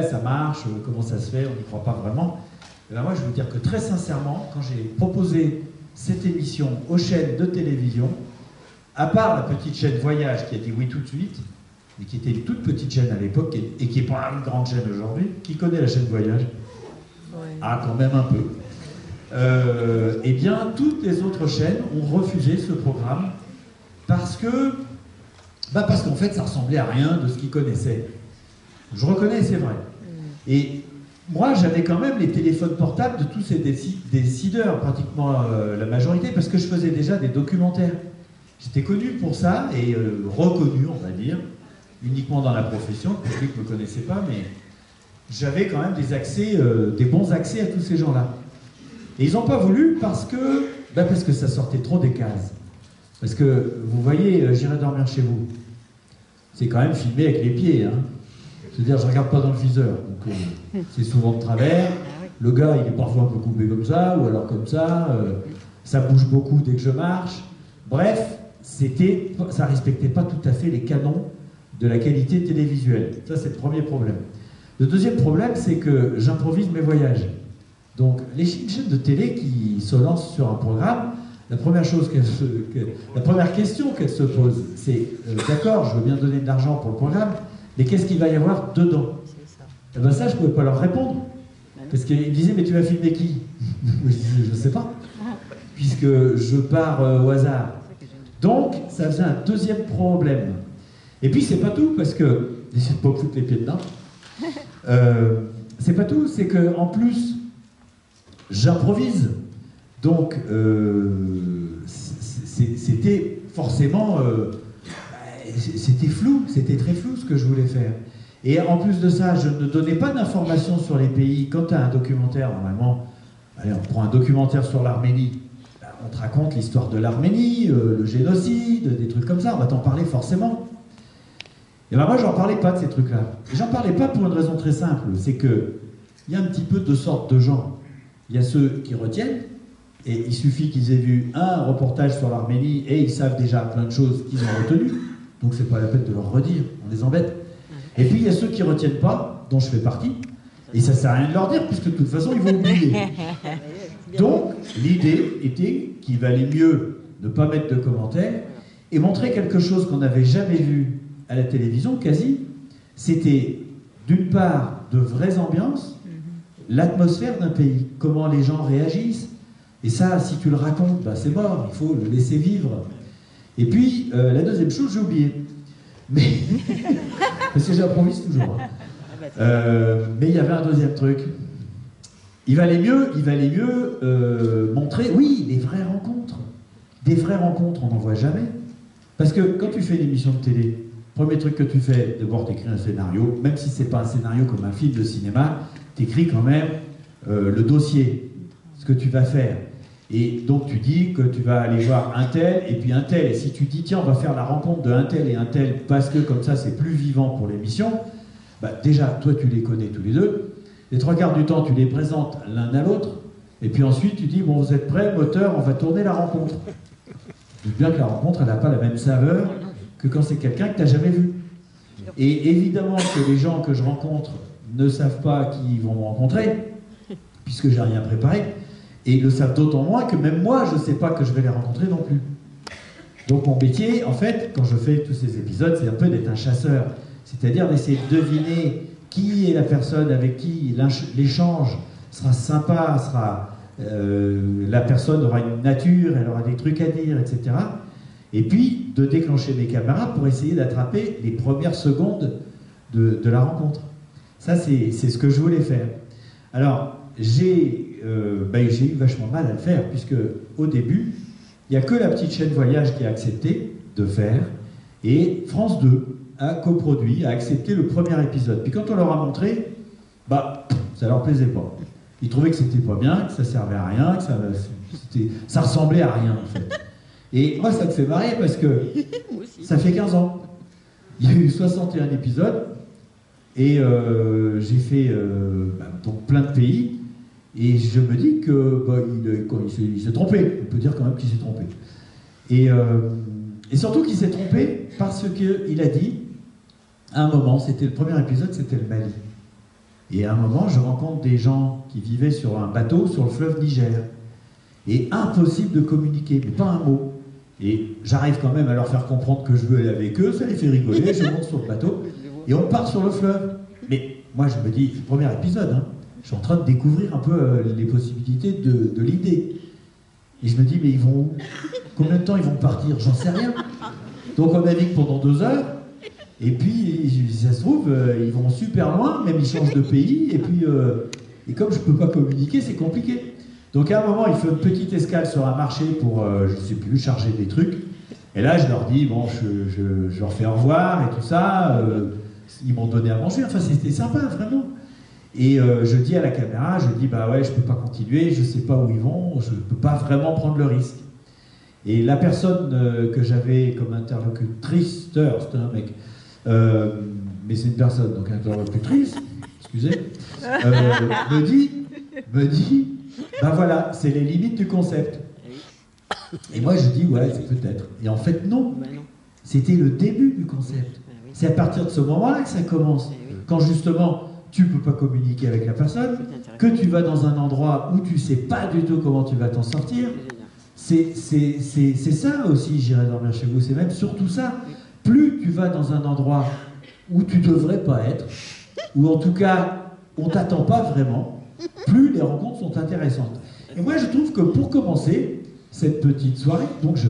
ça marche, comment ça se fait, on n'y croit pas vraiment. Et ben moi, je veux vous dire que très sincèrement, quand j'ai proposé cette émission aux chaînes de télévision, à part la petite chaîne Voyage qui a dit oui tout de suite, et qui était une toute petite chaîne à l'époque, et qui n'est pas une grande chaîne aujourd'hui, qui connaît la chaîne Voyage? Ah, quand même un peu. Eh bien, toutes les autres chaînes ont refusé ce programme parce qu'en fait, ça ressemblait à rien de ce qu'ils connaissaient. Je reconnais, c'est vrai. Et moi, j'avais quand même les téléphones portables de tous ces décideurs, pratiquement la majorité, parce que je faisais déjà des documentaires. J'étais connu pour ça, et reconnu, on va dire, uniquement dans la profession. Le public ne me connaissait pas, mais j'avais quand même des bons accès à tous ces gens-là. Et ils n'ont pas voulu parce que ça sortait trop des cases. Parce que, vous voyez, J'irai dormir chez vous. C'est quand même filmé avec les pieds, hein. C'est-à-dire, je ne regarde pas dans le viseur. Donc, c'est souvent de travers. Le gars, il est parfois un peu coupé comme ça, ou alors comme ça. Ça bouge beaucoup dès que je marche. Bref, ça ne respectait pas tout à fait les canons de la qualité télévisuelle. Ça, c'est le premier problème. Le deuxième problème, c'est que j'improvise mes voyages. Donc, les chaînes de télé qui se lancent sur un programme, la première question qu'elles se posent, c'est d'accord, je veux bien donner de l'argent pour le programme, mais qu'est-ce qu'il va y avoir dedans? Et ben ça, je ne pouvais pas leur répondre. Parce qu'ils me disaient, mais tu vas filmer qui? Je ne sais pas. Puisque je pars au hasard. Donc, ça faisait un deuxième problème. Et puis, c'est pas tout, parce que... J'essaie de pas foutre les pieds dedans. C'est pas tout, c'est qu'en plus, j'improvise. Donc, c'était forcément... c'était flou, c'était très flou ce que je voulais faire. Et en plus de ça, je ne donnais pas d'informations sur les pays. Quand tu as un documentaire, normalement, allez, on prend un documentaire sur l'Arménie, on te raconte l'histoire de l'Arménie, le génocide, des trucs comme ça, on va t'en parler forcément. Et ben moi, j'en parlais pas de ces trucs-là. J'en parlais pas pour une raison très simple, c'est que il y a un petit peu deux sortes de gens. Il y a ceux qui retiennent, et il suffit qu'ils aient vu un reportage sur l'Arménie et ils savent déjà plein de choses qu'ils ont retenues, donc c'est pas la peine de leur redire, on les embête. Et puis il y a ceux qui retiennent pas, dont je fais partie, et ça sert à rien de leur dire, puisque de toute façon ils vont oublier. Donc l'idée était qu'il valait mieux ne pas mettre de commentaires et montrer quelque chose qu'on n'avait jamais vu à la télévision, quasi. C'était d'une part de vraies ambiances, l'atmosphère d'un pays, comment les gens réagissent. Et ça, si tu le racontes, bah c'est mort, il faut le laisser vivre. Et puis, la deuxième chose, j'ai oublié. Mais, parce que j'improvise toujours. Mais il y avait un deuxième truc. Il valait mieux montrer, oui, les vraies rencontres. Des vraies rencontres, on n'en voit jamais. Parce que quand tu fais une émission de télé, premier truc que tu fais, d'abord tu écris un scénario, même si c'est pas un scénario comme un film de cinéma, tu écris quand même le dossier, ce que tu vas faire. Et donc tu dis que tu vas aller voir un tel et puis un tel. Et si tu dis tiens on va faire la rencontre de un tel et un tel parce que comme ça c'est plus vivant pour l'émission, bah, déjà toi tu les connais tous les deux. Les trois quarts du temps tu les présentes l'un à l'autre. Et puis ensuite tu dis bon vous êtes prêts moteur on va tourner la rencontre. Je dis bien que la rencontre elle n'a pas la même saveur que quand c'est quelqu'un que tu n'as jamais vu. Et évidemment que les gens que je rencontre ne savent pas qui ils vont me rencontrer puisque j'ai rien préparé. Et ils le savent d'autant moins que même moi, je ne sais pas que je vais les rencontrer non plus. Donc mon métier, en fait, quand je fais tous ces épisodes, c'est un peu d'être un chasseur. C'est-à-dire d'essayer de deviner qui est la personne avec qui l'échange sera sympa, la personne aura une nature, elle aura des trucs à dire, etc. Et puis de déclencher mes caméras pour essayer d'attraper les premières secondes de la rencontre. Ça, c'est ce que je voulais faire. Alors, j'ai eu vachement mal à le faire, puisque au début, il n'y a que la petite chaîne Voyage qui a accepté de faire, et France 2 a coproduit, a accepté le premier épisode. Puis quand on leur a montré, bah, ça leur plaisait pas. Ils trouvaient que c'était pas bien, que ça servait à rien, que ça ressemblait à rien, en fait. Et moi, ça me fait marrer, parce que ça fait 15 ans. Il y a eu 61 épisodes, et j'ai fait donc plein de pays. Et je me dis que il s'est trompé. On peut dire quand même qu'il s'est trompé. Et surtout qu'il s'est trompé parce qu'il a dit, à un moment, c'était le premier épisode, c'était le Mali. Et à un moment, je rencontre des gens qui vivaient sur un bateau sur le fleuve Niger. Et impossible de communiquer, mais pas un mot. Et j'arrive quand même à leur faire comprendre que je veux aller avec eux, ça les fait rigoler, je monte sur le bateau, et on part sur le fleuve. Mais moi je me dis, c'est le premier épisode, hein, je suis en train de découvrir un peu les possibilités de l'idée. Et je me dis, mais ils vont où? Combien de temps ils vont partir? J'en sais rien. Donc on navigue pendant 2 heures, et puis si ça se trouve, ils vont super loin, même ils changent de pays, et puis et comme je peux pas communiquer, c'est compliqué. Donc à un moment, il fait une petite escale sur un marché pour, je ne sais plus, charger des trucs. Et là, je leur dis, bon, je leur fais au revoir et tout ça. Ils m'ont donné à manger, enfin c'était sympa, vraiment. Et je dis à la caméra, je dis, bah ouais, je peux pas continuer, je sais pas où ils vont, je peux pas vraiment prendre le risque. Et la personne que j'avais comme interlocutrice, c'était un mec, mais c'est une personne, donc interlocutrice, excusez, me dit, ben voilà, c'est les limites du concept. Et moi je dis, ouais, c'est peut-être. Et en fait, non. C'était le début du concept. C'est à partir de ce moment-là que ça commence. Quand justement, tu ne peux pas communiquer avec la personne, que tu vas dans un endroit où tu ne sais pas du tout comment tu vas t'en sortir. C'est ça aussi, j'irai dormir chez vous. C'est même surtout ça. Plus tu vas dans un endroit où tu ne devrais pas être, ou en tout cas, on ne t'attend pas vraiment, plus les rencontres sont intéressantes. Et moi, je trouve que pour commencer cette petite soirée, donc je